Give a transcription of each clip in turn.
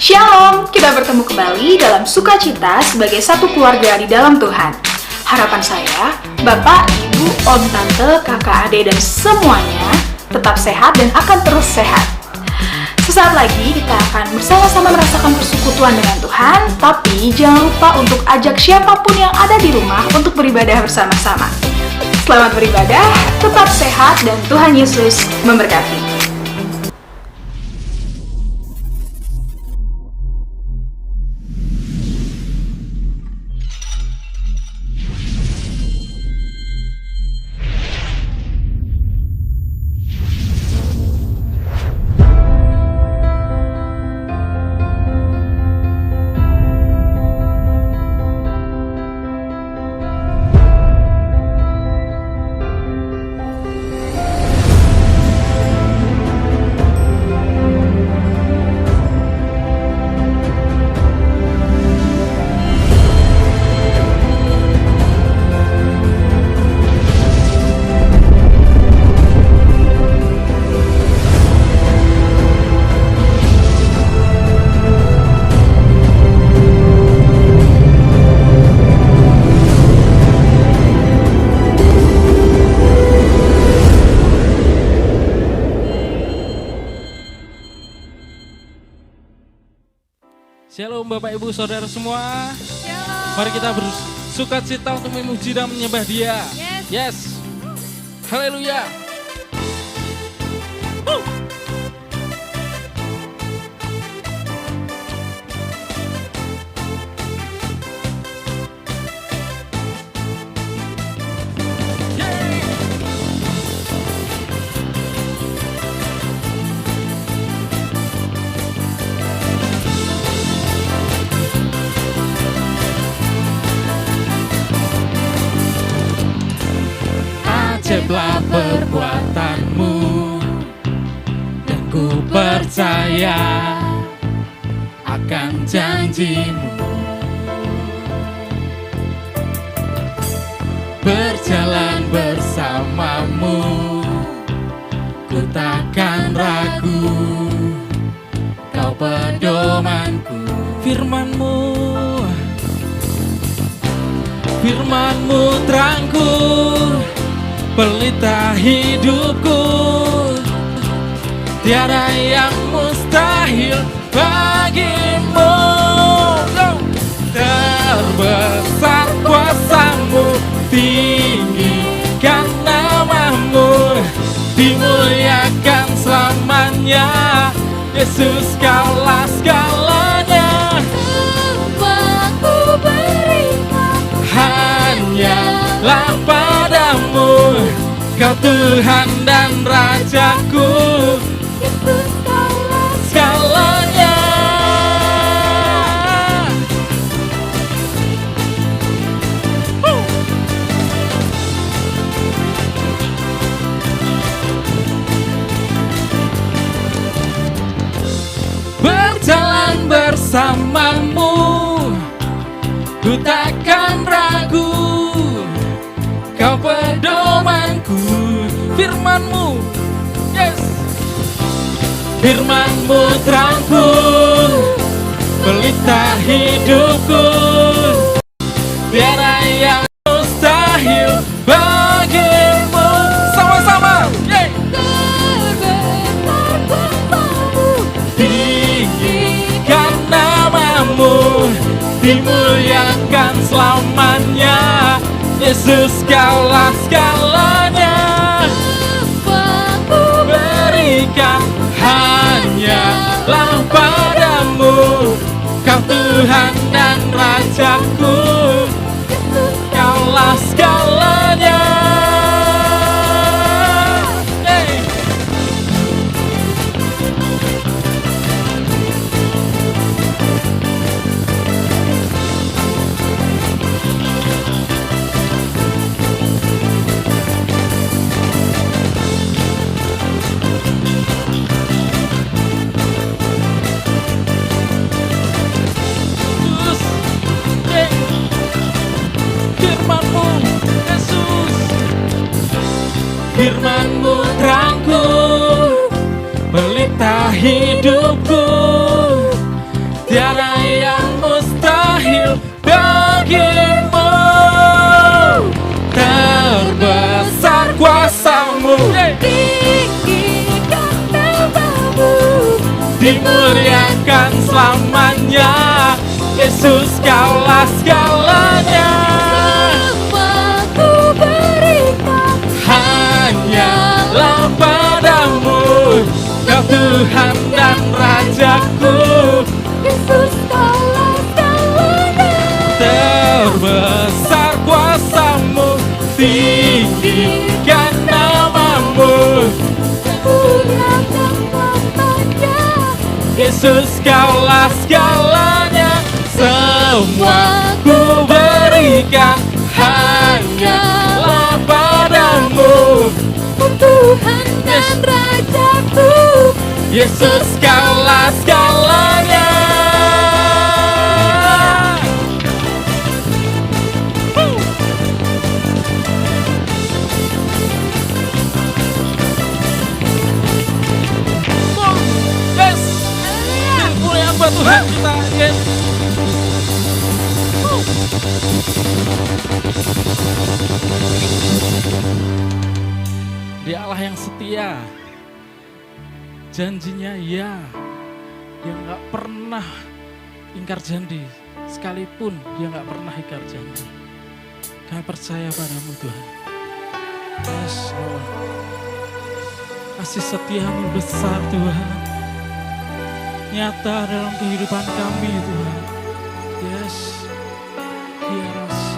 Shalom, kita bertemu kembali dalam sukacita sebagai satu keluarga di dalam Tuhan. Harapan saya, Bapak, Ibu, Om, Tante, Kakak, Adik, dan semuanya tetap sehat dan akan terus sehat. Sesaat lagi kita akan bersama-sama merasakan persekutuan dengan Tuhan, tapi jangan lupa untuk ajak siapapun yang ada di rumah untuk beribadah bersama-sama. Selamat beribadah, tetap sehat, dan Tuhan Yesus memberkati. Shalom Bapak Ibu Saudara semua. Shalom. Mari kita bersukacita untuk memuji dan menyembah Dia. Yes. Haleluya. Ajaiblah perbuatanmu, dan ku percaya akan janjimu. Berjalan bersamamu, ku takkan ragu, kau pedomanku. Firman-Mu terangku, pelita hidupku, tiada yang mustahil bagimu. Terbesar kuasa-Mu, tinggikan nama-Mu, dimuliakan selamanya. Yesus, Kaulah segalanya. Aku berikan Hanyalah Padamu, Kau Tuhan dan Rajaku, Yesus, Kaulah segalanya. Berjalan bersamamu, ku takkan ragu, Kau pedomanku. Firman-Mu, yes. Firman-Mu terangku, pelita hidupku, tiada yang mustahil bagimu. Sama-sama, yeay. terbesar kuasa-Mu, Tinggikan nama-Mu, dimuliakan selamanya. Yesus, Kaulah segalanya. aku Berikan hanyalah Padamu, Kau Tuhan dan Rajaku, Kaulah segalanya. Hey. Yesus, hey. Firman-Mu, Yesus, Firman-Mu terangku, pelita hidupku, muliakan selamanya. Yesus kaulah segalanya. Semua ku berikan Hanyalah padamu, Kau Tuhan dan Rajaku. Yesus kaulah segalanya. Terbesar kuasamu, tinggikan namamu. Muliakan namanya. Yesus kaulah segalanya. Semua ku berikan hanyalah padamu, Tuhan dan Rajaku. Yesus kaulah segalanya. Yes, dimuliakan buat Tuhan kita. Yes. Dia Allah yang setia, janjinya ya, dia nggak pernah ingkar janji, sekalipun dia nggak pernah ingkar janji. Kami percaya padamu Tuhan. Yes, Lord. Kasih setiamu besar Tuhan, nyata dalam kehidupan kami Tuhan. Yes, dia rasa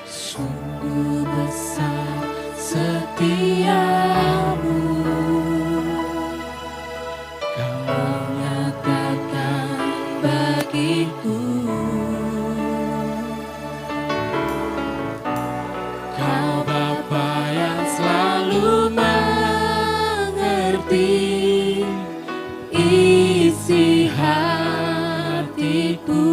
sungguh besar setiamu, Kau nyatakan bagiku. Kau Bapa yang selalu mengerti isi hatiku.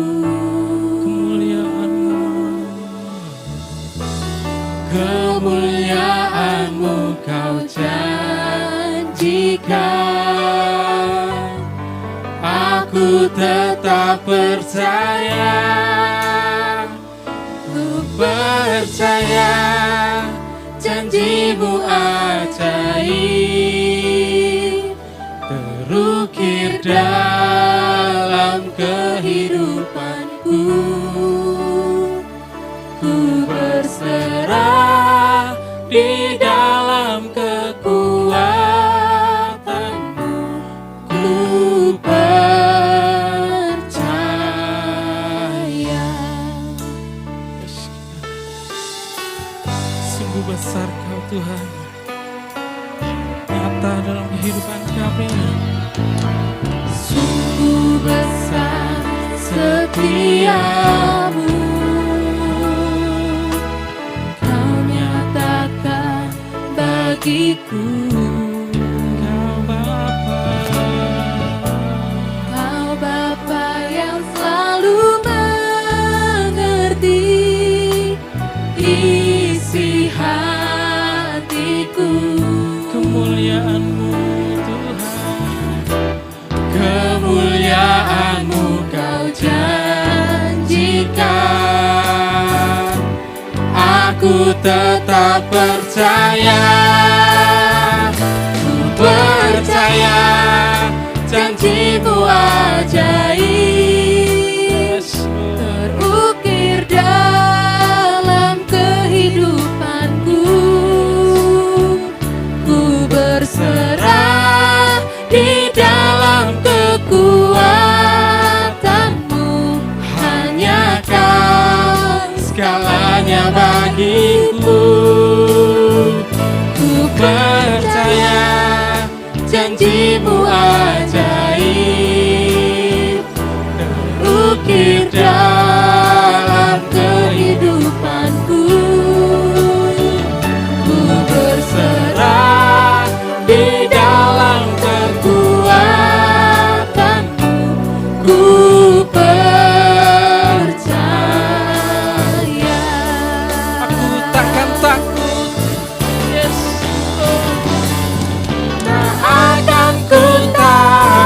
Kemuliaan-Mu Kau janjikan, aku tetap percaya. Ku percaya janji-Mu ajaib, terukir dalam kehidupanku. Ku berserah di dalam kekuatan-Mu, ku percaya. Sungguh besar Kau Tuhan, nyata dalam kehidupan kami. Sungguh besar setiamu, bagiku. Kau Bapa, Kau Bapa yang selalu mengerti isi hatiku. kemuliaan-Mu Tuhan, Kemuliaan-Mu Kau janjikan, aku tetap percaya. Ku percaya janji-Mu ajaib, terukir dalam kehidupanku. Ku berserah di dalam kekuatan-Mu, hanya Kau segalanya bagiku. ku Percaya janji-Mu ajaib, terukir dalam kehidupanku. Ku berserah di dalam kekuatan-Mu, ku percaya. Aku takkan takut. Yes, Tak akan ku takut.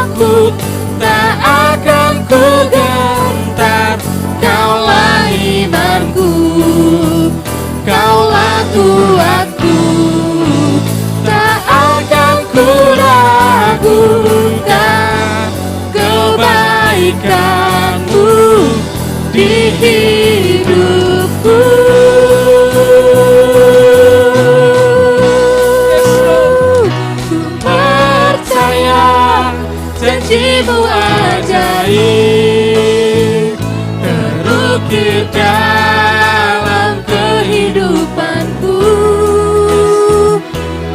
hidupku. Ku percaya janjimu ajaib terukir dalam kehidupanku.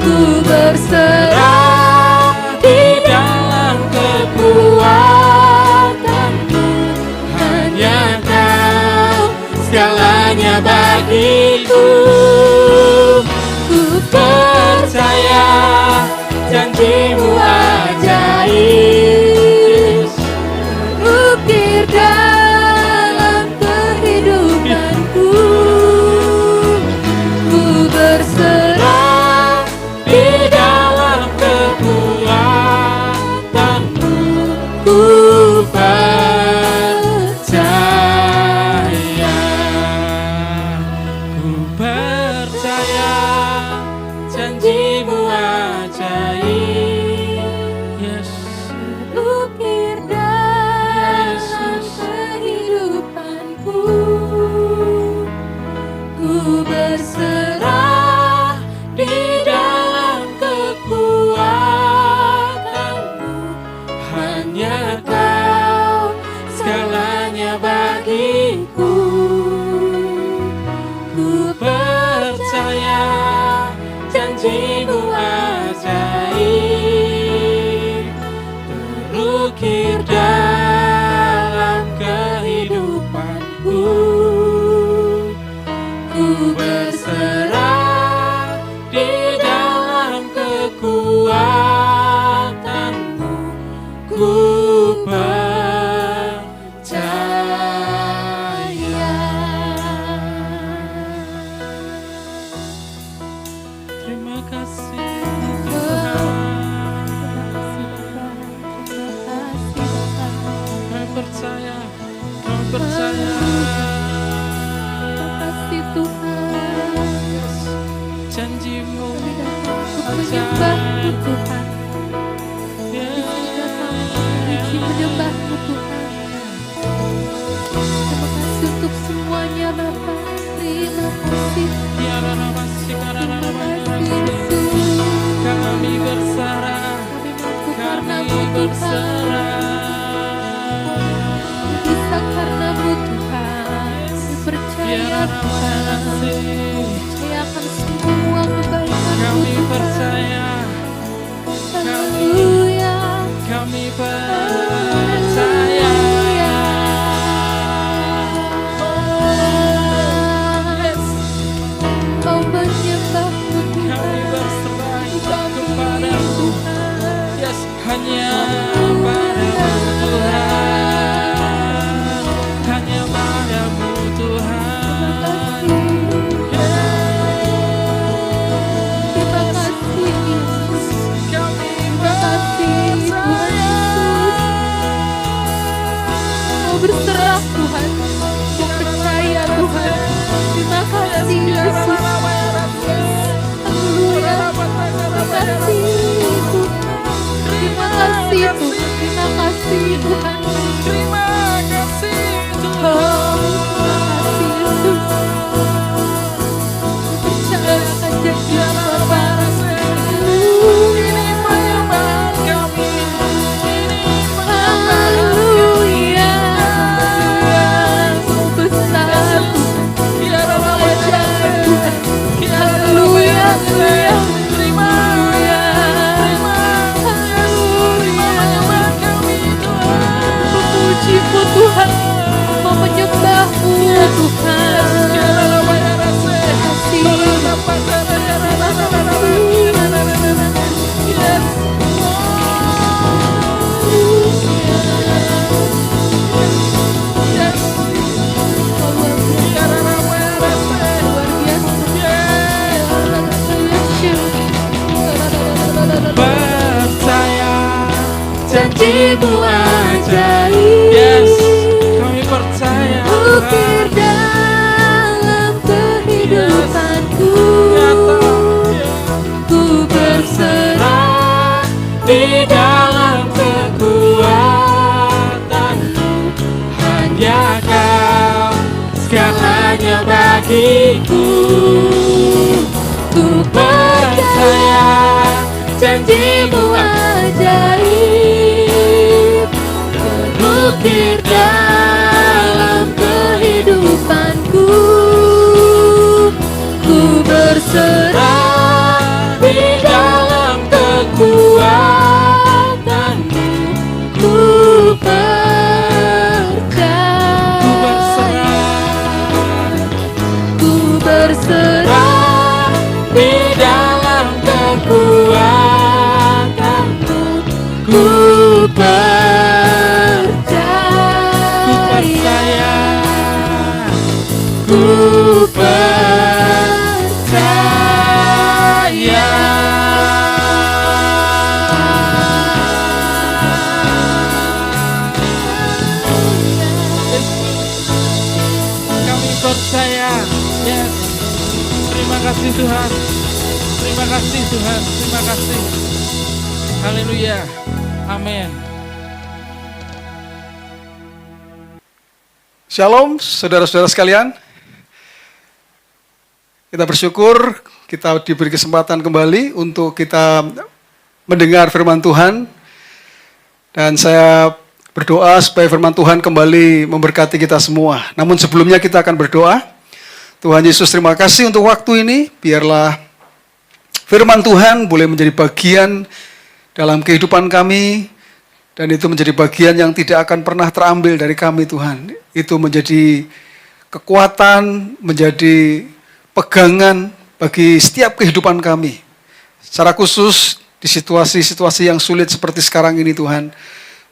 Ku berserah di dalam kekuatanmu. Hanya Kau segalanya bagiku. Ku percaya janjimu ajaib terukir dalam kehidupanku. Ku berserah di dalam kekuatanmu. Ku percaya. Ku percaya janjimu ajaib. Yes, Ukir dalam kehidupanku. Ku berserah di dalam kekuatanmu. Hanya Kau segalanya bagiku. Ku percaya janjimu ajaib terukir dalam kehidupanku. Ku berserah di dalam kekuatanmu. Ku percaya. Terima kasih Tuhan. Kami percaya, kami percaya. kasih Tuhan. Janjimu Menyembahmu ajaib. Tuhan. Puji menyembahmu Tuhan. Terima kasih untuk semuanya Bapa. Terima kasih. Tiada nama si karena Terima namanya kasih Yesus. Yesus. Kami berserah, Kami mampu kami karenamu Tuhan. berserah. Bisa karenamu Tuhan. Kami percaya Tiada nama Tuhan. kasih. Percaya akan semua kebaikan-Mu Kami Tuhan. percaya, Haleluya. kami percaya. Mau menyembahmu Kami Tuhan. berserah kepadamu. Yes, hanya padamu Tuhan. Hanya padamu Tuhan. Terima kasih Yesus. Kami Terima kasih Tuhan Yesus. Mau berserah Tuhan. Mau percaya Tuhan. Terima kasih Yesus. Haleluya. Terima kasih Tuhan. Terima kasih Tuhan. Terima kasih Tuhan. terima kasih Oh, terima kasih Yesus. Percaya akan janji Bapa. Haleluya. Mau besar Tuhan. Ajar Tuhan. Haleluya. Haleluya. Memuji-Mu Tuhan, mau menyembah-Mu Tuhan. Terima Percaya janji-Mu ajaib. Yes, kami percaya Ukir dalam kehidupanku. Ku berserah di dalam kekuatanmu. Hanya Kau bagiku. Ku percaya janjimu ajaib, terbukti dalam kehidupanku. Ku berserah di dalam kekuatanmu. Ku percaya, ku berserah di dalam kekuatanmu. Ku percaya, ku percaya. Kami percaya. Yes. Terima kasih Tuhan. Terima kasih Tuhan. Terima kasih. Haleluya. Amin. Shalom, saudara-saudara sekalian. Kita bersyukur kita diberi kesempatan kembali untuk kita mendengar firman Tuhan. Dan saya berdoa supaya firman Tuhan kembali memberkati kita semua. Namun sebelumnya kita akan berdoa. Tuhan Yesus, terima kasih untuk waktu ini. Biarlah firman Tuhan boleh menjadi bagian dalam kehidupan kami. Dan itu menjadi bagian yang tidak akan pernah terambil dari kami, Tuhan. Itu menjadi kekuatan, menjadi pegangan bagi setiap kehidupan kami. Secara khusus di situasi-situasi yang sulit seperti sekarang ini, Tuhan.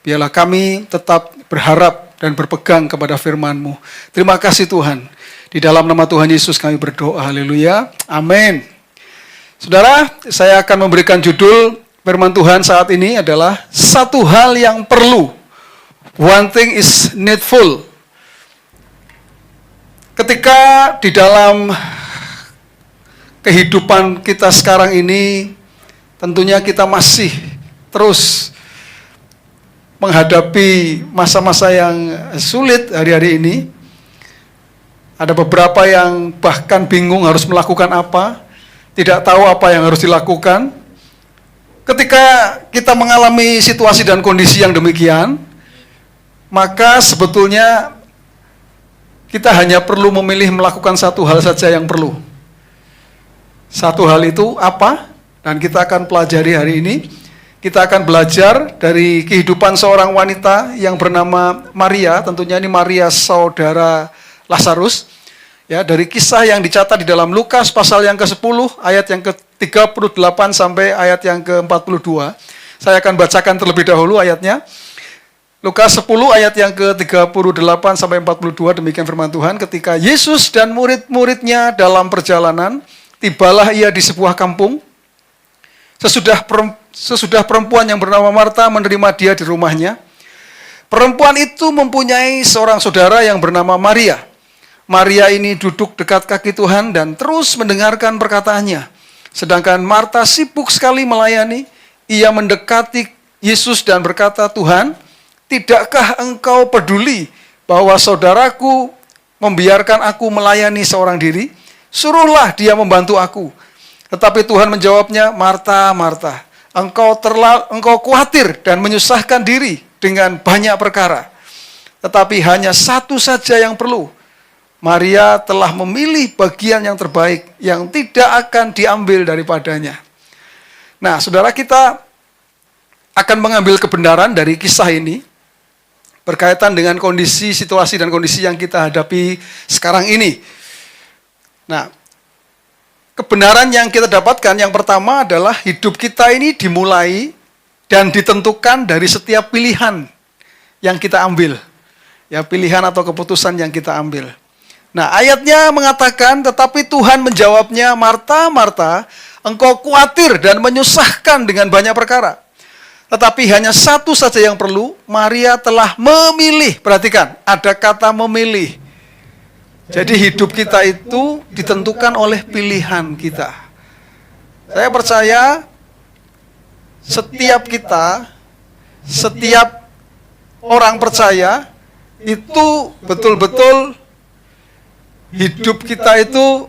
Biarlah kami tetap berharap dan berpegang kepada firman-Mu. Terima kasih Tuhan. Di dalam nama Tuhan Yesus kami berdoa. Haleluya. Amin. Saudara, saya akan memberikan judul firman Tuhan saat ini adalah satu hal yang perlu. One thing is needful. Ketika di dalam kehidupan kita sekarang ini, tentunya kita masih terus menghadapi masa-masa yang sulit hari-hari ini. Ada beberapa yang bahkan bingung harus melakukan apa, tidak tahu apa yang harus dilakukan. Ketika kita mengalami situasi dan kondisi yang demikian, maka sebetulnya kita hanya perlu memilih melakukan satu hal saja yang perlu. Satu hal itu apa? Dan kita akan pelajari hari ini. Kita akan belajar dari kehidupan seorang wanita yang bernama Maria. Tentunya ini Maria saudara Lazarus. Ya, dari kisah yang dicatat di dalam Lukas pasal yang ke-10 ayat yang ke-38 sampai ayat yang ke-42. Saya akan bacakan terlebih dahulu ayatnya. Lukas 10 ayat yang ke-38 sampai 42, demikian firman Tuhan. Ketika Yesus dan murid-muridnya dalam perjalanan, tibalah ia di sebuah kampung. Sesudah perempuan yang bernama Marta menerima dia di rumahnya. Perempuan itu mempunyai seorang saudara yang bernama Maria. Maria ini duduk dekat kaki Tuhan dan terus mendengarkan perkataannya. Sedangkan Marta sibuk sekali melayani. Ia mendekati Yesus dan berkata, "Tuhan, tidakkah engkau peduli bahwa saudaraku membiarkan aku melayani seorang diri? Suruhlah dia membantu aku." Tetapi Tuhan menjawabnya, "Marta, Marta, engkau khawatir dan menyusahkan diri dengan banyak perkara. Tetapi hanya satu saja yang perlu. Maria telah memilih bagian yang terbaik yang tidak akan diambil daripadanya." Nah, saudara, kita akan mengambil kebenaran dari kisah ini berkaitan dengan kondisi, situasi, dan kondisi yang kita hadapi sekarang ini. Nah, kebenaran yang kita dapatkan yang pertama adalah hidup kita ini dimulai dan ditentukan dari setiap pilihan yang kita ambil. Ya, pilihan atau keputusan yang kita ambil. Nah, ayatnya mengatakan, tetapi Tuhan menjawabnya, "Marta, Marta, engkau khawatir dan menyusahkan dengan banyak perkara. Tetapi hanya satu saja yang perlu, Maria telah memilih." Perhatikan, ada kata memilih. Jadi hidup kita itu ditentukan oleh pilihan kita. Saya percaya setiap kita, setiap orang percaya itu betul-betul hidup kita itu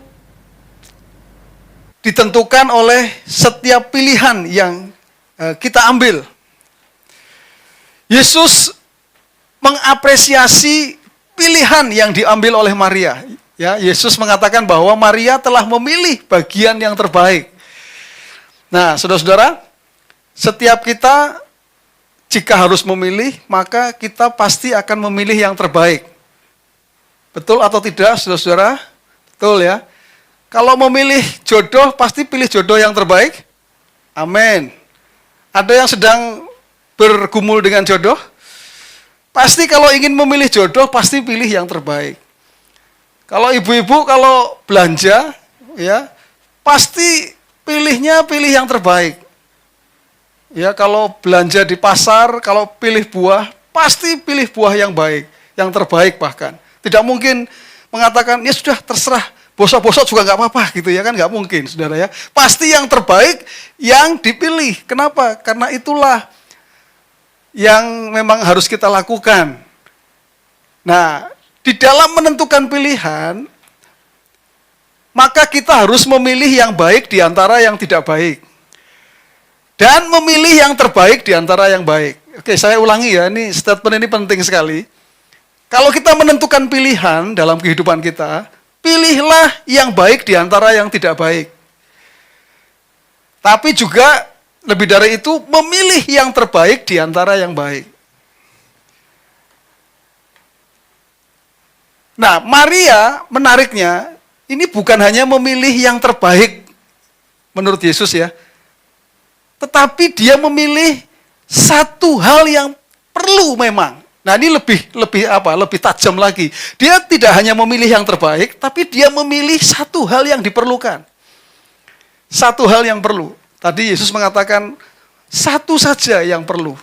ditentukan oleh setiap pilihan yang kita ambil. Yesus mengapresiasi pilihan yang diambil oleh Maria. Ya, Yesus mengatakan bahwa Maria telah memilih bagian yang terbaik. Nah, saudara-saudara, setiap kita jika harus memilih, maka kita pasti akan memilih yang terbaik. Betul atau tidak, saudara-saudara? Betul ya. Kalau memilih jodoh, pasti pilih jodoh yang terbaik. Amin. Ada yang sedang bergumul dengan jodoh? Pasti kalau ingin memilih jodoh, pasti pilih yang terbaik. Kalau ibu-ibu, kalau belanja, ya pasti pilih yang terbaik. Ya, kalau belanja di pasar, kalau pilih buah, pasti pilih buah yang baik, yang terbaik bahkan. Tidak mungkin mengatakan, ya sudah terserah, bosok-bosok juga nggak apa-apa gitu ya kan, nggak mungkin saudara ya. Pasti yang terbaik yang dipilih. Kenapa? Karena itulah yang memang harus kita lakukan. Nah, di dalam menentukan pilihan, maka kita harus memilih yang baik di antara yang tidak baik. Dan memilih yang terbaik di antara yang baik. Oke, saya ulangi ya, ini statement ini penting sekali. Kalau kita menentukan pilihan dalam kehidupan kita, pilihlah yang baik di antara yang tidak baik. Tapi juga lebih dari itu, memilih yang terbaik di antara yang baik. Nah, Maria menariknya, ini bukan hanya memilih yang terbaik menurut Yesus ya, tetapi dia memilih satu hal yang perlu memang. Nah, ini lebih tajam lagi. Dia tidak hanya memilih yang terbaik, tapi dia memilih satu hal yang diperlukan. Satu hal yang perlu. Tadi Yesus mengatakan satu saja yang perlu.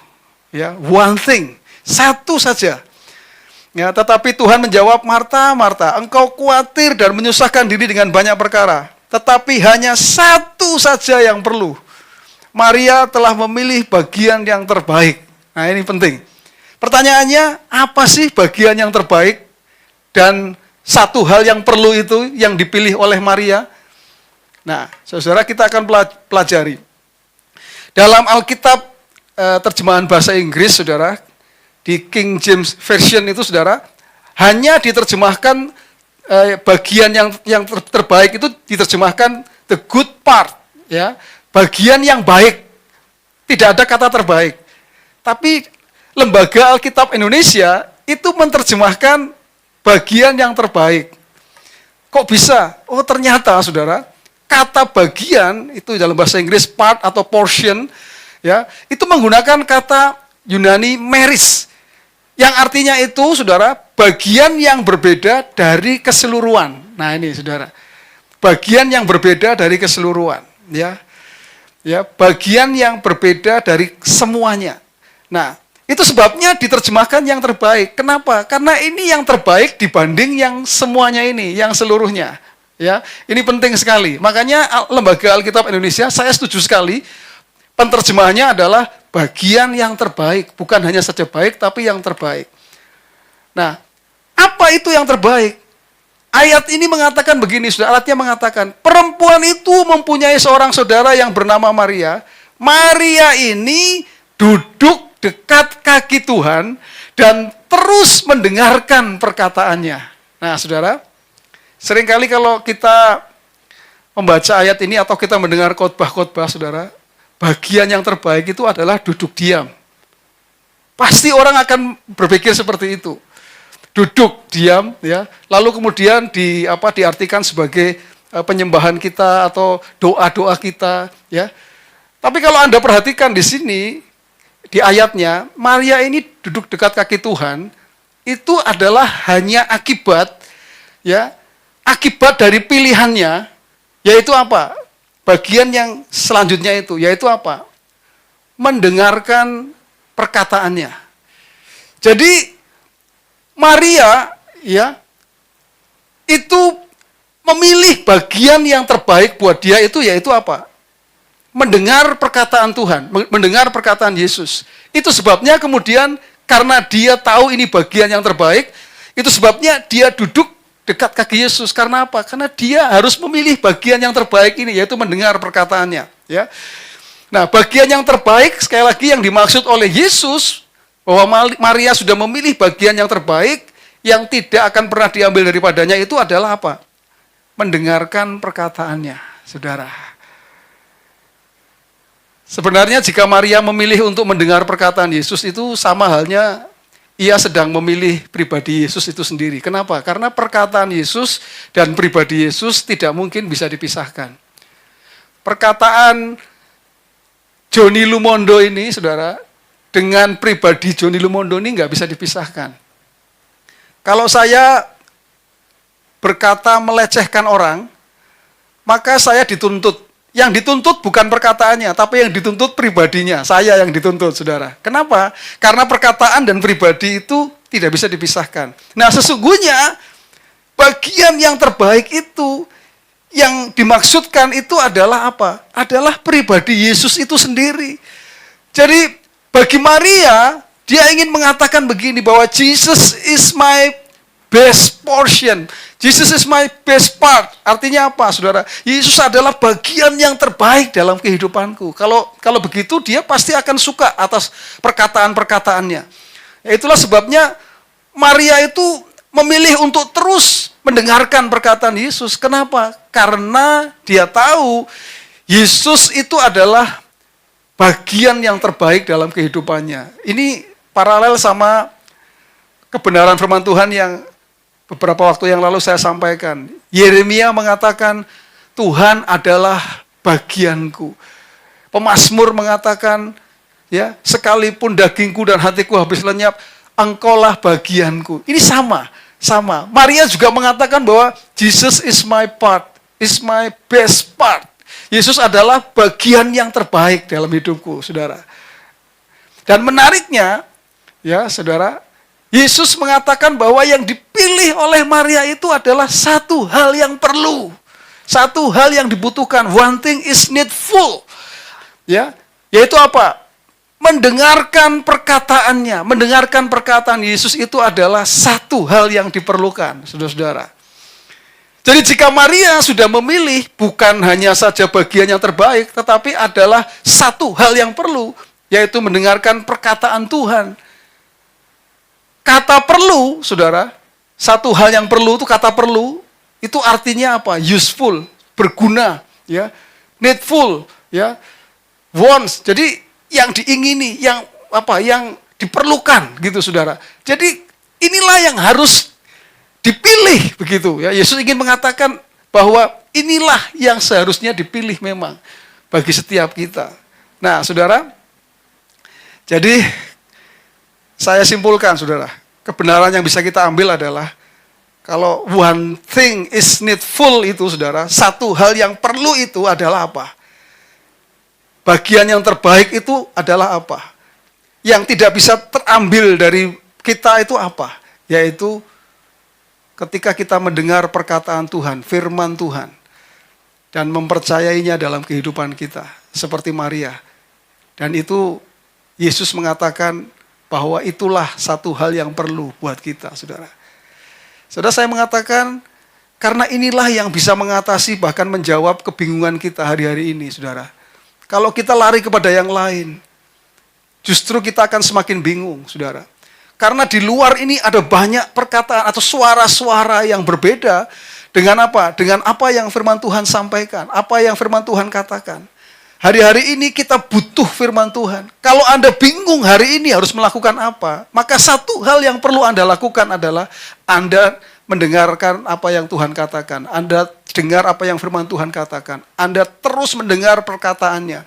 Ya, one thing, satu saja. Ya, tetapi Tuhan menjawab, Marta, Marta, engkau khawatir dan menyusahkan diri dengan banyak perkara. Tetapi hanya satu saja yang perlu. Maria telah memilih bagian yang terbaik. Nah, ini penting. Pertanyaannya, apa sih bagian yang terbaik? Dan satu hal yang perlu itu yang dipilih oleh Maria. Nah, saudara, kita akan pelajari. Dalam Alkitab terjemahan bahasa Inggris, saudara, di King James Version itu, saudara, hanya diterjemahkan bagian yang terbaik itu diterjemahkan the good part, ya, bagian yang baik. Tidak ada kata terbaik. Tapi Lembaga Alkitab Indonesia itu menerjemahkan bagian yang terbaik. Kok bisa? Oh, ternyata, saudara, kata bagian itu dalam bahasa Inggris part atau portion, ya, itu menggunakan kata Yunani meris. Yang artinya itu, saudara, bagian yang berbeda dari keseluruhan. Nah, ini, saudara. Bagian yang berbeda dari keseluruhan, ya. Ya, bagian yang berbeda dari semuanya. Nah, itu sebabnya diterjemahkan yang terbaik. Kenapa? Karena ini yang terbaik dibanding yang semuanya ini, yang seluruhnya. Ya, ini penting sekali. Makanya Lembaga Alkitab Indonesia, saya setuju sekali, penerjemahannya adalah bagian yang terbaik, bukan hanya saja baik, tapi yang terbaik. Nah, apa itu yang terbaik? Ayat ini mengatakan begini, saudara. Ayatnya mengatakan, perempuan itu mempunyai seorang saudara yang bernama Maria. Maria ini duduk dekat kaki Tuhan dan terus mendengarkan perkataannya. Nah, saudara, seringkali kalau kita membaca ayat ini atau kita mendengar khotbah-khotbah, saudara, bagian yang terbaik itu adalah duduk diam. Pasti orang akan berpikir seperti itu. Duduk diam, ya. Lalu kemudian diartikan sebagai penyembahan kita atau doa-doa kita, ya. Tapi kalau Anda perhatikan di sini di ayatnya, Maria ini duduk dekat kaki Tuhan, itu adalah hanya akibat, ya, akibat dari pilihannya, yaitu apa? Bagian yang selanjutnya itu, yaitu apa? Mendengarkan perkataannya. Jadi Maria, ya, itu memilih bagian yang terbaik buat dia itu, yaitu apa? Mendengar perkataan Tuhan, mendengar perkataan Yesus. Itu sebabnya kemudian karena dia tahu ini bagian yang terbaik, itu sebabnya dia duduk dekat kaki Yesus. Karena apa? Karena dia harus memilih bagian yang terbaik ini, yaitu mendengar perkataannya. Ya. Nah, bagian yang terbaik, sekali lagi yang dimaksud oleh Yesus, bahwa Maria sudah memilih bagian yang terbaik, yang tidak akan pernah diambil daripadanya itu adalah apa? Mendengarkan perkataannya, saudara. Sebenarnya jika Maria memilih untuk mendengar perkataan Yesus itu sama halnya ia sedang memilih pribadi Yesus itu sendiri. Kenapa? Karena perkataan Yesus dan pribadi Yesus tidak mungkin bisa dipisahkan. Perkataan Johnny Lumondo ini, saudara, dengan pribadi Johnny Lumondo ini nggak bisa dipisahkan. Kalau saya berkata melecehkan orang, maka saya dituntut. Yang dituntut bukan perkataannya, tapi yang dituntut pribadinya. Saya yang dituntut, saudara. Kenapa? Karena perkataan dan pribadi itu tidak bisa dipisahkan. Nah, sesungguhnya bagian yang terbaik itu, yang dimaksudkan itu adalah apa? Adalah pribadi Yesus itu sendiri. Jadi, bagi Maria, dia ingin mengatakan begini, bahwa Jesus is my best portion. Jesus is my best part. Artinya apa, saudara? Yesus adalah bagian yang terbaik dalam kehidupanku. Kalau begitu, dia pasti akan suka atas perkataan-perkataannya. Itulah sebabnya Maria itu memilih untuk terus mendengarkan perkataan Yesus. Kenapa? Karena dia tahu Yesus itu adalah bagian yang terbaik dalam kehidupannya. Ini paralel sama kebenaran firman Tuhan yang beberapa waktu yang lalu saya sampaikan. Yeremia mengatakan, Tuhan adalah bagianku. Pemazmur mengatakan, ya, sekalipun dagingku dan hatiku habis lenyap, engkaulah bagianku. Ini sama. Maria juga mengatakan bahwa Jesus is my part, is my best part. Yesus adalah bagian yang terbaik dalam hidupku, saudara. Dan menariknya, ya, saudara, Yesus mengatakan bahwa yang dipilih oleh Maria itu adalah satu hal yang perlu. Satu hal yang dibutuhkan. One thing is needful. Ya, yaitu apa? Mendengarkan perkataannya. Mendengarkan perkataan Yesus itu adalah satu hal yang diperlukan, saudara-saudara. Jadi jika Maria sudah memilih bukan hanya saja bagian yang terbaik, tetapi adalah satu hal yang perlu, yaitu mendengarkan perkataan Tuhan. Kata perlu, saudara, satu hal yang perlu itu kata perlu, itu artinya apa? Useful, berguna, ya, needful, ya, wants. Jadi yang diingini, yang diperlukan, gitu, saudara. Jadi inilah yang harus dipilih, begitu, ya. Yesus ingin mengatakan bahwa inilah yang seharusnya dipilih memang bagi setiap kita. Nah, saudara, jadi saya simpulkan, saudara, kebenaran yang bisa kita ambil adalah kalau one thing is needful itu, saudara, satu hal yang perlu itu adalah apa? Bagian yang terbaik itu adalah apa? Yang tidak bisa terambil dari kita itu apa? Yaitu ketika kita mendengar perkataan Tuhan, firman Tuhan, dan mempercayainya dalam kehidupan kita, seperti Maria. Dan itu Yesus mengatakan bahwa itulah satu hal yang perlu buat kita, saudara. Saudara, saya mengatakan, karena inilah yang bisa mengatasi bahkan menjawab kebingungan kita hari-hari ini, saudara. Kalau kita lari kepada yang lain, justru kita akan semakin bingung, saudara. Karena di luar ini ada banyak perkataan atau suara-suara yang berbeda dengan apa? Dengan apa yang firman Tuhan sampaikan, apa yang firman Tuhan katakan. Hari-hari ini kita butuh firman Tuhan. Kalau Anda bingung hari ini harus melakukan apa, maka satu hal yang perlu Anda lakukan adalah Anda mendengarkan apa yang Tuhan katakan. Anda dengar apa yang firman Tuhan katakan. Anda terus mendengar perkataannya.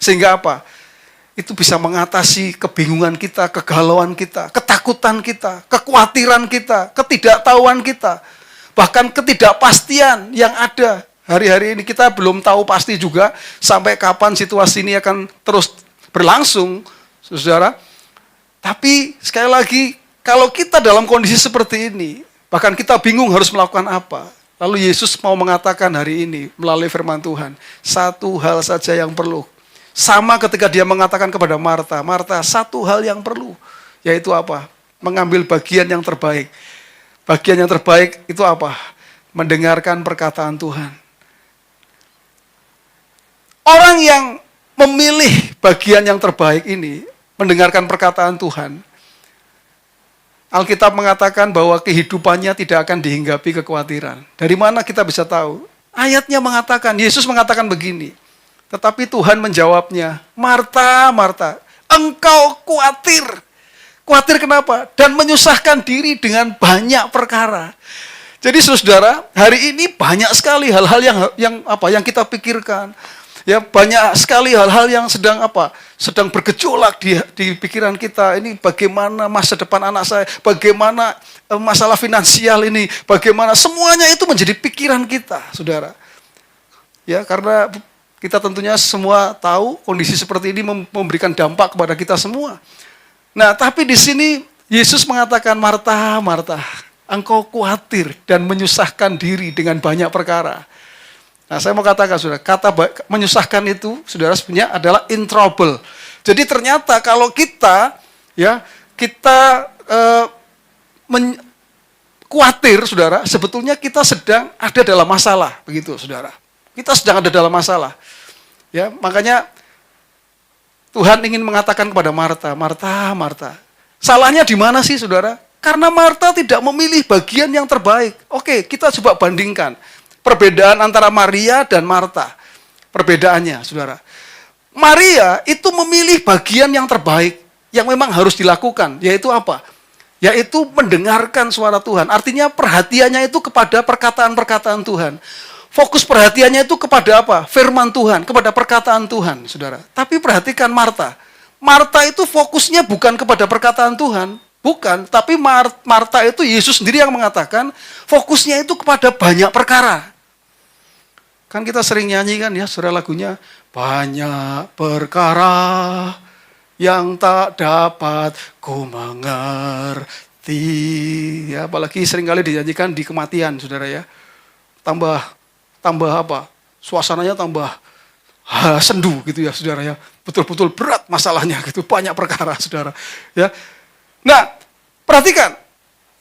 Sehingga apa? Itu bisa mengatasi kebingungan kita, kegalauan kita, ketakutan kita, kekhawatiran kita, ketidaktahuan kita. Bahkan ketidakpastian yang ada. Hari-hari ini kita belum tahu pasti juga sampai kapan situasi ini akan terus berlangsung, saudara. Tapi sekali lagi, kalau kita dalam kondisi seperti ini, bahkan kita bingung harus melakukan apa. Lalu Yesus mau mengatakan hari ini melalui firman Tuhan, satu hal saja yang perlu. Sama ketika dia mengatakan kepada Marta, Marta, satu hal yang perlu, yaitu apa? Mengambil bagian yang terbaik. Bagian yang terbaik itu apa? Mendengarkan perkataan Tuhan. Orang yang memilih bagian yang terbaik ini, mendengarkan perkataan Tuhan, Alkitab mengatakan bahwa kehidupannya tidak akan dihinggapi kekhawatiran. Dari mana kita bisa tahu? Ayatnya mengatakan, Yesus mengatakan begini, tetapi Tuhan menjawabnya, Marta, Marta, engkau khawatir. Khawatir kenapa? Dan menyusahkan diri dengan banyak perkara. Jadi saudara, hari ini banyak sekali hal-hal yang kita pikirkan. Ya, banyak sekali hal-hal yang sedang bergejolak di pikiran kita. Ini bagaimana masa depan anak saya, bagaimana masalah finansial ini, bagaimana semuanya itu menjadi pikiran kita, saudara. Ya, karena kita tentunya semua tahu kondisi seperti ini memberikan dampak kepada kita semua. Nah, tapi di sini Yesus mengatakan, Marta, Marta, engkau khawatir dan menyusahkan diri dengan banyak perkara. Nah, saya mau katakan, saudara, kata menyusahkan itu, saudara, sebenarnya adalah in trouble. Jadi ternyata kalau kita khawatir, saudara, sebetulnya kita sedang ada dalam masalah, begitu, saudara. Kita sedang ada dalam masalah. Ya, makanya Tuhan ingin mengatakan kepada Marta, Marta, Marta. Salahnya di mana sih, saudara? Karena Marta tidak memilih bagian yang terbaik. Oke, kita coba bandingkan. Perbedaan antara Maria dan Marta. Perbedaannya, saudara. Maria itu memilih bagian yang terbaik, yang memang harus dilakukan. Yaitu apa? Yaitu mendengarkan suara Tuhan. Artinya perhatiannya itu kepada perkataan-perkataan Tuhan. Fokus perhatiannya itu kepada apa? Firman Tuhan, kepada perkataan Tuhan, saudara. Tapi perhatikan Marta. Marta itu fokusnya bukan kepada perkataan Tuhan. Bukan, tapi Marta itu Yesus sendiri yang mengatakan, fokusnya itu kepada banyak perkara. Kan kita sering nyanyi kan ya, saudara, lagunya, banyak perkara yang tak dapat ku mengerti. Ya, apalagi seringkali dinyanyikan di kematian, saudara ya. Tambah apa? Suasananya tambah sendu gitu ya, saudara ya. Betul-betul berat masalahnya gitu, banyak perkara, saudara. Ya. Nah, perhatikan.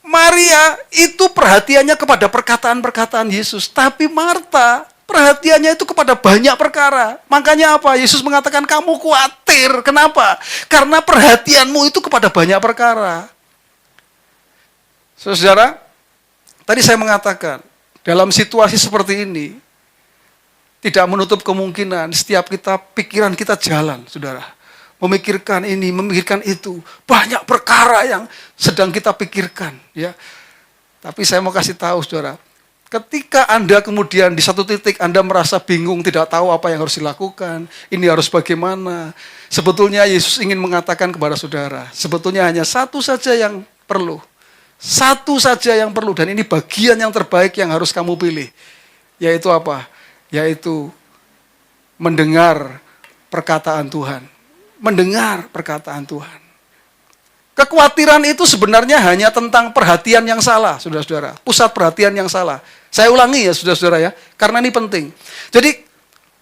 Maria itu perhatiannya kepada perkataan-perkataan Yesus, tapi Marta perhatiannya itu kepada banyak perkara. Makanya apa? Yesus mengatakan kamu khawatir. Kenapa? Karena perhatianmu itu kepada banyak perkara. Saudara, tadi saya mengatakan, dalam situasi seperti ini, tidak menutup kemungkinan setiap pikiran kita jalan, saudara. Memikirkan ini, memikirkan itu. Banyak perkara yang sedang kita pikirkan. Ya. Tapi saya mau kasih tahu, saudara, ketika Anda kemudian di satu titik Anda merasa bingung, tidak tahu apa yang harus dilakukan, ini harus bagaimana. Sebetulnya Yesus ingin mengatakan kepada saudara, sebetulnya hanya satu saja yang perlu. Satu saja yang perlu, dan ini bagian yang terbaik yang harus kamu pilih. Yaitu apa? Yaitu mendengar perkataan Tuhan. Mendengar perkataan Tuhan. Kekhawatiran itu sebenarnya hanya tentang perhatian yang salah, saudara-saudara. Pusat perhatian yang salah. Saya ulangi ya, saudara-saudara ya, karena ini penting. Jadi,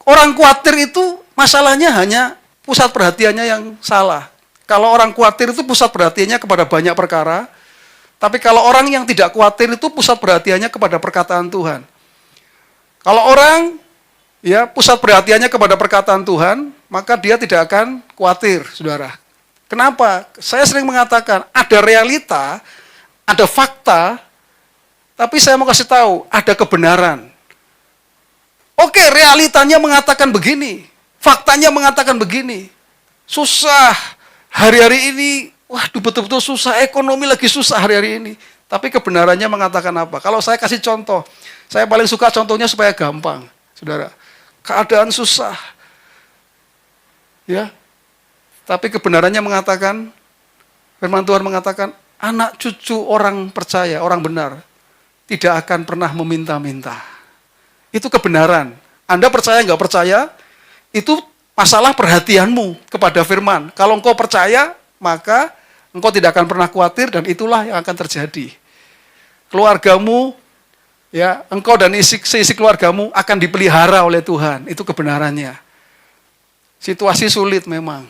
orang khawatir itu masalahnya hanya pusat perhatiannya yang salah. Kalau orang khawatir itu pusat perhatiannya kepada banyak perkara, tapi kalau orang yang tidak khawatir itu pusat perhatiannya kepada perkataan Tuhan. Kalau orang pusat perhatiannya kepada perkataan Tuhan, maka dia tidak akan khawatir, saudara. Kenapa? Saya sering mengatakan, ada realita, ada fakta, tapi saya mau kasih tahu, ada kebenaran. Oke, realitanya mengatakan begini, faktanya mengatakan begini. Susah, hari-hari ini, waduh betul-betul susah, ekonomi lagi susah hari-hari ini. Tapi kebenarannya mengatakan apa? Kalau saya kasih contoh, saya paling suka contohnya supaya gampang, saudara. Keadaan susah, ya. Tapi kebenarannya mengatakan, firman Tuhan mengatakan, anak cucu orang percaya, orang benar, tidak akan pernah meminta-minta. Itu kebenaran. Anda percaya nggak percaya, itu masalah perhatianmu kepada firman. Kalau engkau percaya, maka engkau tidak akan pernah khawatir, dan itulah yang akan terjadi. Keluargamu, ya, engkau dan seisi keluargamu akan dipelihara oleh Tuhan. Itu kebenarannya. Situasi sulit memang.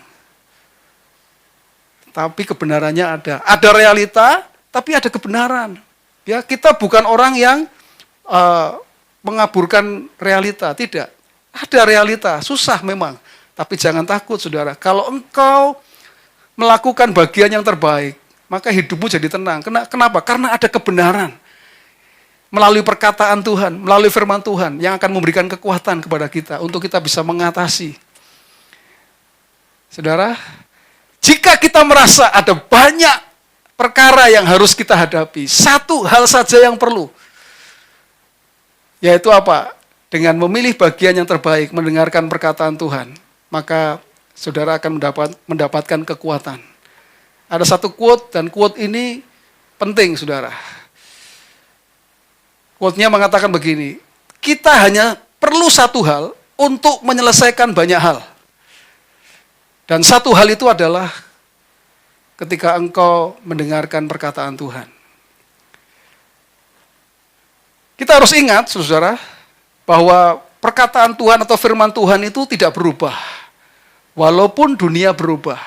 Tapi kebenarannya ada. Ada realita, tapi ada kebenaran. Ya, kita bukan orang yang mengaburkan realita, tidak. Ada realita, susah memang. Tapi jangan takut, saudara. Kalau engkau melakukan bagian yang terbaik, maka hidupmu jadi tenang. Kenapa? Karena ada kebenaran. Melalui perkataan Tuhan, melalui firman Tuhan yang akan memberikan kekuatan kepada kita untuk kita bisa mengatasi. Saudara, jika kita merasa ada banyak perkara yang harus kita hadapi, satu hal saja yang perlu, yaitu apa? Dengan memilih bagian yang terbaik, mendengarkan perkataan Tuhan, maka saudara akan mendapatkan kekuatan. Ada satu quote, dan quote ini penting, saudara. Quote-nya mengatakan begini, kita hanya perlu satu hal untuk menyelesaikan banyak hal. Dan satu hal itu adalah ketika engkau mendengarkan perkataan Tuhan. Kita harus ingat, saudara, bahwa perkataan Tuhan atau firman Tuhan itu tidak berubah. Walaupun dunia berubah.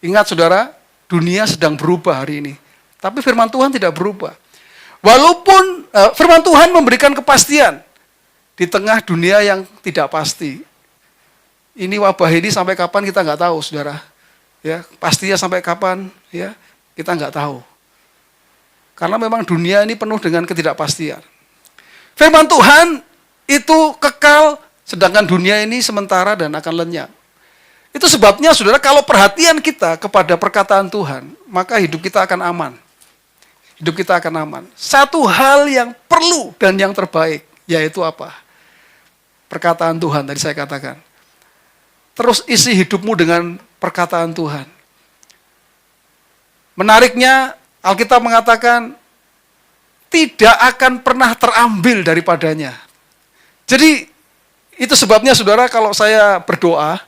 Ingat, saudara, dunia sedang berubah hari ini. Tapi firman Tuhan tidak berubah. Walaupun firman Tuhan memberikan kepastian di tengah dunia yang tidak pasti. Ini wabah ini sampai kapan kita nggak tahu, saudara. Ya, pastinya sampai kapan, ya, kita nggak tahu. Karena memang dunia ini penuh dengan ketidakpastian. Firman Tuhan itu kekal, sedangkan dunia ini sementara dan akan lenyap. Itu sebabnya, saudara, kalau perhatian kita kepada perkataan Tuhan, maka hidup kita akan aman. Hidup kita akan aman. Satu hal yang perlu dan yang terbaik, yaitu apa? Perkataan Tuhan, tadi saya katakan. Terus isi hidupmu dengan perkataan Tuhan. Menariknya, Alkitab mengatakan, tidak akan pernah terambil daripadanya. Jadi, itu sebabnya, saudara, kalau saya berdoa,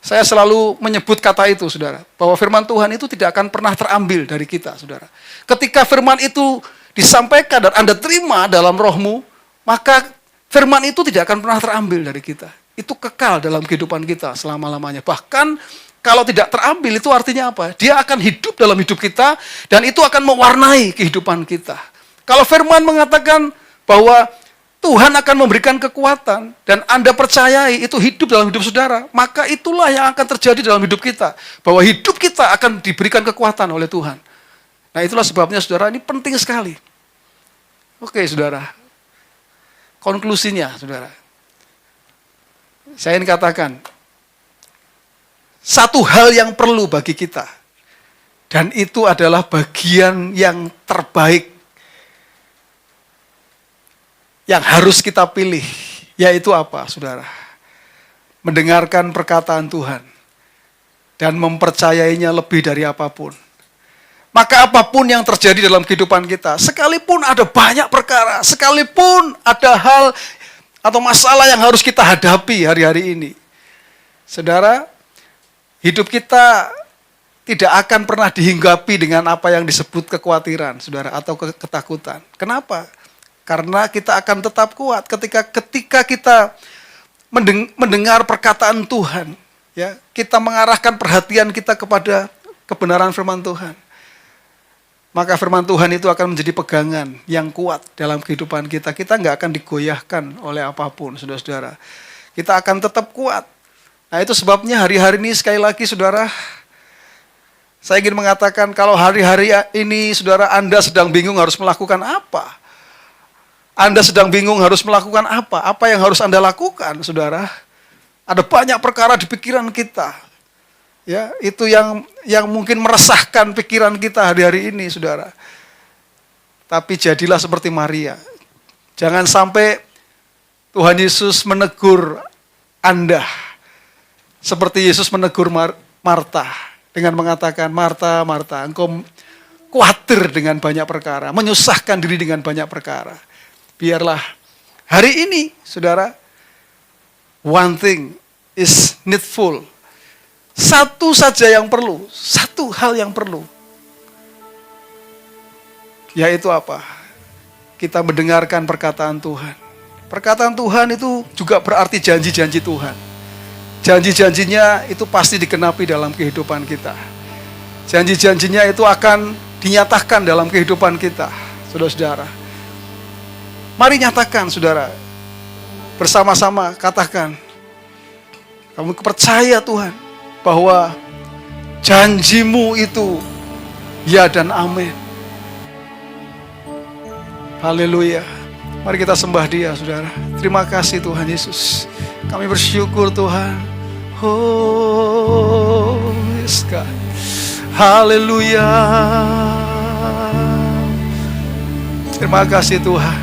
saya selalu menyebut kata itu, saudara. Bahwa firman Tuhan itu tidak akan pernah terambil dari kita, saudara. Ketika firman itu disampaikan dan Anda terima dalam rohmu, maka firman itu tidak akan pernah terambil dari kita. Itu kekal dalam kehidupan kita selama-lamanya. Bahkan kalau tidak terambil itu artinya apa? Dia akan hidup dalam hidup kita dan itu akan mewarnai kehidupan kita. Kalau firman mengatakan bahwa Tuhan akan memberikan kekuatan dan Anda percayai itu hidup dalam hidup saudara, maka itulah yang akan terjadi dalam hidup kita. Bahwa hidup kita akan diberikan kekuatan oleh Tuhan. Nah, itulah sebabnya, saudara, ini penting sekali. Oke, saudara. Konklusinya, saudara. Saya ingin katakan, satu hal yang perlu bagi kita, dan itu adalah bagian yang terbaik yang harus kita pilih, yaitu apa, saudara? Mendengarkan perkataan Tuhan dan mempercayainya lebih dari apapun. Maka apapun yang terjadi dalam kehidupan kita, sekalipun ada banyak perkara, sekalipun ada hal atau masalah yang harus kita hadapi hari-hari ini, saudara, hidup kita tidak akan pernah dihinggapi dengan apa yang disebut kekhawatiran, saudara, atau ketakutan. Kenapa? Karena kita akan tetap kuat ketika kita mendengar perkataan Tuhan, ya, kita mengarahkan perhatian kita kepada kebenaran firman Tuhan. Maka firman Tuhan itu akan menjadi pegangan yang kuat dalam kehidupan kita. Kita nggak akan digoyahkan oleh apapun, saudara-saudara. Kita akan tetap kuat. Nah, itu sebabnya hari-hari ini sekali lagi, saudara, saya ingin mengatakan kalau hari-hari ini, saudara, Anda sedang bingung harus melakukan apa. Anda sedang bingung harus melakukan apa. Apa yang harus Anda lakukan, saudara? Ada banyak perkara di pikiran kita. Ya, itu yang mungkin meresahkan pikiran kita hari-hari ini, saudara. Tapi jadilah seperti Maria. Jangan sampai Tuhan Yesus menegur Anda seperti Yesus menegur Marta dengan mengatakan, Marta, Marta, engkau khawatir dengan banyak perkara, menyusahkan diri dengan banyak perkara. Biarlah hari ini, saudara, one thing is needful. Satu saja yang perlu, satu hal yang perlu. Yaitu apa? Kita mendengarkan perkataan Tuhan. Perkataan Tuhan itu juga berarti janji-janji Tuhan. Janji-janjinya itu pasti dikenapi dalam kehidupan kita. Janji-janjinya itu akan dinyatakan dalam kehidupan kita. saudara-saudara. Mari nyatakan, saudara. Bersama-sama katakan, kamu percaya Tuhan, bahwa janji-Mu itu ya dan amin. Haleluya. Mari kita sembah Dia, saudara. Terima kasih Tuhan Yesus. Kami bersyukur Tuhan. Oh, yes God. Haleluya. Terima kasih Tuhan.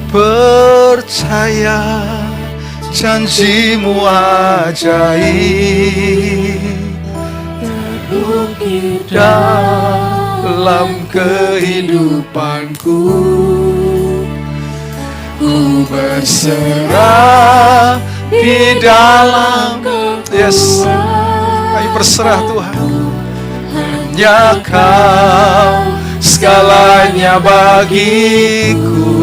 Ku percaya janji-Mu ajaib terukir dalam kehidupanku. Ku berserah di dalam kami berserah Tuhan. Hanya Kau segalanya bagiku.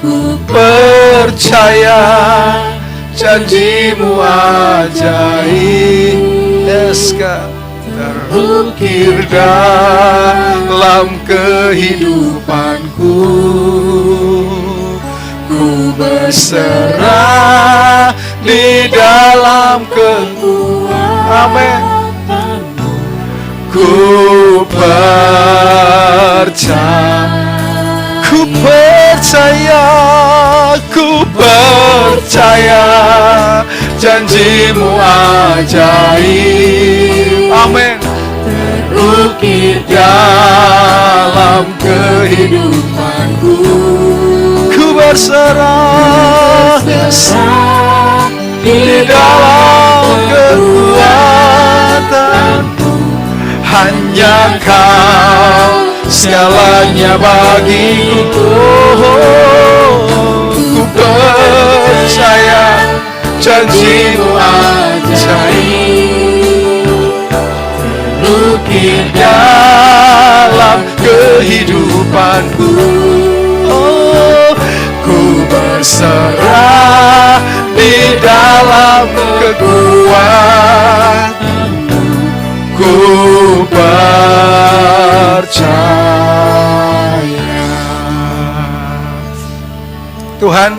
Ku percaya janji-Mu ajaib, yes God, terukir dalam kehidupanku. Ku berserah di dalam kekuatan. Ku percaya, ku percaya janji-Mu ajaib. Amin. Terukir dalam kehidupanku. Ku berserah di dalam kekuatanmu. Hanya Kau segalanya bagiku. Ku percaya janji-Mu ajaib terukir dalam kehidupanku. Ku berserah di dalam kekuatan. Ku percaya. Tuhan,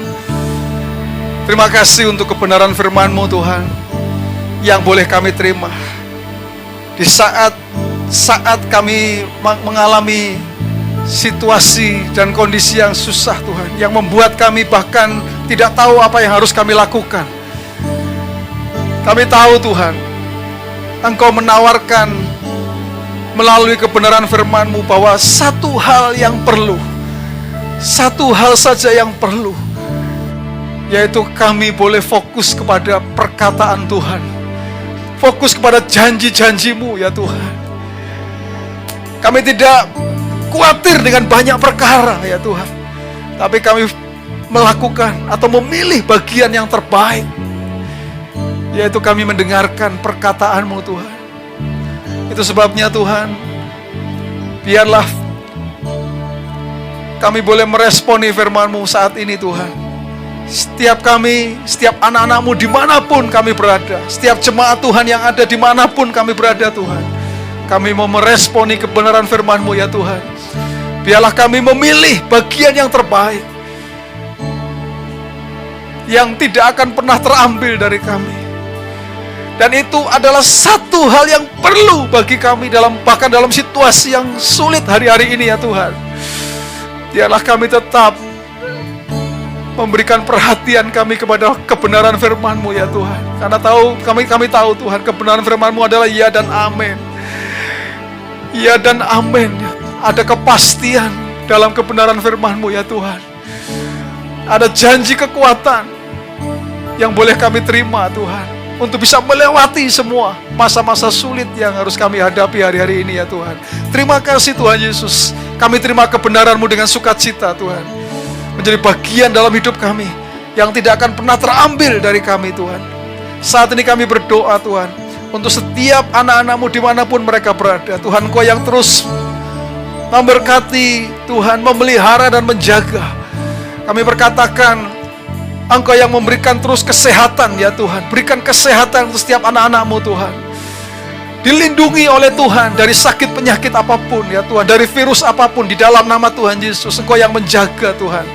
terima kasih untuk kebenaran firman-Mu Tuhan, yang boleh kami terima di saat kami mengalami situasi dan kondisi yang susah Tuhan, yang membuat kami bahkan tidak tahu apa yang harus kami lakukan. Kami tahu Tuhan, Engkau menawarkan melalui kebenaran firman-Mu bahwa satu hal yang perlu, satu hal saja yang perlu, yaitu kami boleh fokus kepada perkataan Tuhan, fokus kepada janji-janji-Mu ya Tuhan. Kami tidak khawatir dengan banyak perkara ya Tuhan, tapi kami melakukan atau memilih bagian yang terbaik, yaitu kami mendengarkan perkataan-Mu Tuhan. Itu sebabnya Tuhan, biarlah kami boleh meresponi firman-Mu saat ini Tuhan. Setiap kami, setiap anak-anak-Mu dimanapun kami berada, setiap jemaat Tuhan yang ada dimanapun kami berada Tuhan, kami mau meresponi kebenaran firman-Mu ya Tuhan. Biarlah kami memilih bagian yang terbaik, yang tidak akan pernah terambil dari kami. Dan itu adalah satu hal yang perlu bagi kami bahkan dalam situasi yang sulit hari-hari ini ya Tuhan. Biarlah kami tetap memberikan perhatian kami kepada kebenaran firman-Mu ya Tuhan. Karena kami tahu Tuhan, kebenaran firman-Mu adalah ya dan amin. Ya dan amin. Ada kepastian dalam kebenaran firman-Mu ya Tuhan. Ada janji kekuatan yang boleh kami terima Tuhan, untuk bisa melewati semua masa-masa sulit yang harus kami hadapi hari-hari ini ya Tuhan. Terima kasih Tuhan Yesus. Kami terima kebenaran-Mu dengan sukacita Tuhan, menjadi bagian dalam hidup kami yang tidak akan pernah terambil dari kami Tuhan. Saat ini kami berdoa Tuhan, untuk setiap anak-anak-Mu dimanapun mereka berada Tuhan. Engkau yang terus memberkati Tuhan, memelihara dan menjaga. Kami berkatakan, Engkau yang memberikan terus kesehatan ya Tuhan. Berikan kesehatan untuk setiap anak-anak-Mu Tuhan. dilindungi oleh Tuhan dari sakit penyakit apapun ya Tuhan, dari virus apapun, di dalam nama Tuhan Yesus. Engkau yang menjaga Tuhan.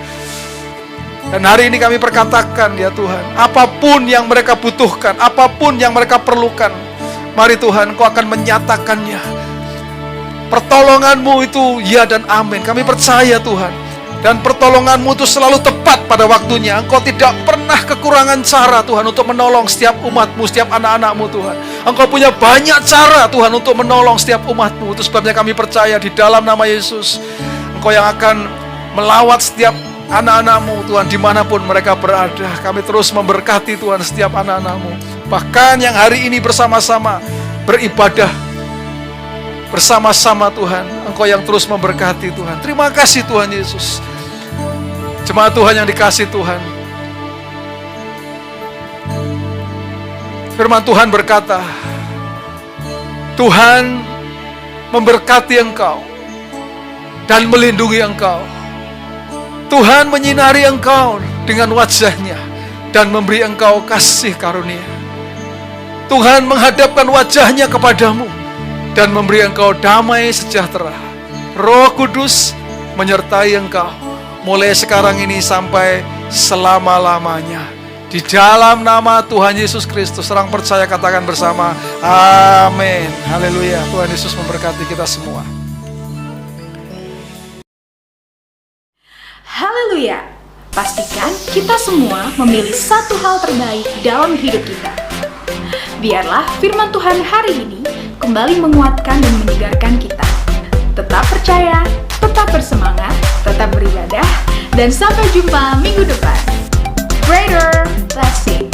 Dan hari ini kami perkatakan ya Tuhan, apapun yang mereka butuhkan, apapun yang mereka perlukan, mari Tuhan, Engkau akan menyatakannya. Pertolongan-Mu itu ya dan amin. Kami percaya Tuhan. Dan pertolongan-Mu itu selalu tepat pada waktunya. Engkau tidak pernah kekurangan cara Tuhan untuk menolong setiap umat-Mu, setiap anak-anak-Mu Tuhan. Engkau punya banyak cara Tuhan untuk menolong setiap umat-Mu. Itu sebabnya kami percaya di dalam nama Yesus, Engkau yang akan melawat setiap anak-anak-Mu Tuhan dimanapun mereka berada. Kami terus memberkati Tuhan setiap anak-anak-Mu. Bahkan yang hari ini bersama-sama beribadah bersama-sama Tuhan, Engkau yang terus memberkati Tuhan. Terima kasih Tuhan Yesus. Jemaat Tuhan yang dikasihi Tuhan, firman Tuhan berkata, Tuhan memberkati engkau dan melindungi engkau. Tuhan menyinari engkau dengan wajahnya dan memberi engkau kasih karunia. Tuhan menghadapkan wajahnya kepadamu dan memberi engkau damai sejahtera. Roh Kudus menyertai engkau mulai sekarang ini sampai selama-lamanya. Di dalam nama Tuhan Yesus Kristus, orang percaya katakan bersama, amin. Haleluya. Tuhan Yesus memberkati kita semua. Haleluya. Pastikan kita semua memilih satu hal terbaik dalam hidup kita. Biarlah firman Tuhan hari ini kembali menguatkan dan menyegarkan kita. Tetap percaya, tetap bersemangat, tetap beribadah, dan sampai jumpa minggu depan. Greater blessing.